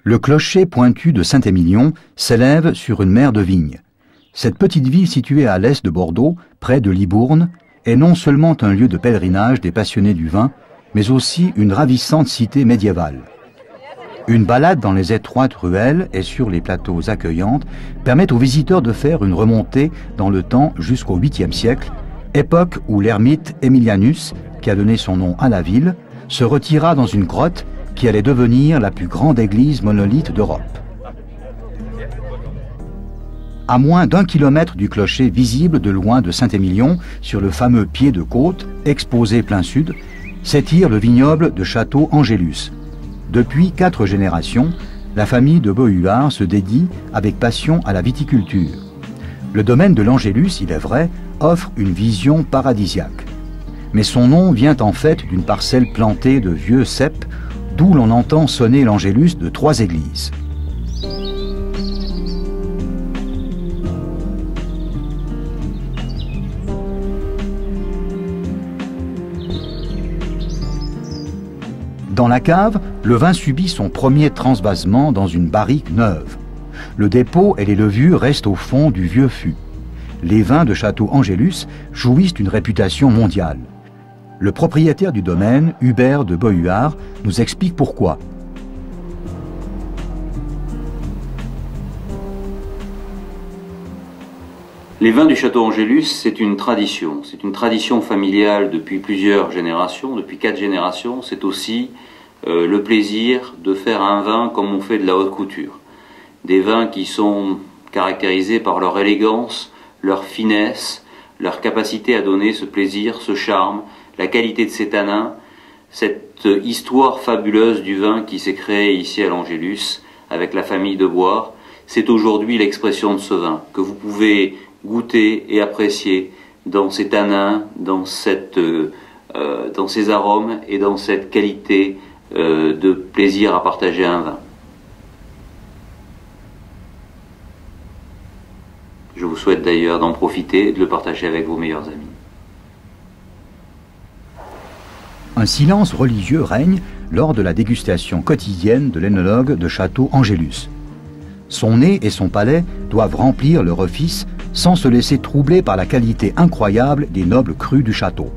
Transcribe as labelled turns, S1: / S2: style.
S1: Le clocher pointu de Saint-Émilion s'élève sur une mer de vignes. Cette petite ville située à l'est de Bordeaux, près de Libourne, est non seulement un lieu de pèlerinage des passionnés du vin, mais aussi une ravissante cité médiévale. Une balade dans les étroites ruelles et sur les plateaux accueillants permet aux visiteurs de faire une remontée dans le temps jusqu'au 8e siècle, époque où l'ermite Aemilianus, qui a donné son nom à la ville, se retira dans une grotte qui allait devenir la plus grande église monolithe d'Europe. À moins d'1 kilomètre du clocher visible de loin de Saint-Émilion, sur le fameux pied de côte, exposé plein sud, s'étire le vignoble de Château Angélus. Depuis 4 générations, la famille de Beauhuard se dédie avec passion à la viticulture. Le domaine de l'Angélus, il est vrai, offre une vision paradisiaque. Mais son nom vient en fait d'une parcelle plantée de vieux cèpes, d'où l'on entend sonner l'Angélus de 3 églises. Dans la cave, le vin subit son premier transvasement dans une barrique neuve. Le dépôt et les levures restent au fond du vieux fût. Les vins de Château Angélus jouissent d'une réputation mondiale. Le propriétaire du domaine, Hubert de Beauhuard, nous explique pourquoi.
S2: Les vins du Château Angélus, c'est une tradition. C'est une tradition familiale depuis plusieurs générations, depuis 4 générations. C'est aussi le plaisir de faire un vin comme on fait de la haute couture. Des vins qui sont caractérisés par leur élégance, leur finesse, leur capacité à donner ce plaisir, ce charme, la qualité de ses tanins, cette histoire fabuleuse du vin qui s'est créée ici à l'Angélus avec la famille de Boire. C'est aujourd'hui l'expression de ce vin que vous pouvez goûter et apprécier dans ses tanins, dans ses arômes et dans cette qualité de plaisir à partager un vin. Je vous souhaite d'ailleurs d'en profiter et de le partager avec vos meilleurs amis.
S1: Un silence religieux règne lors de la dégustation quotidienne de l'énologue de Château Angélus. Son nez et son palais doivent remplir leur office sans se laisser troubler par la qualité incroyable des nobles crus du château.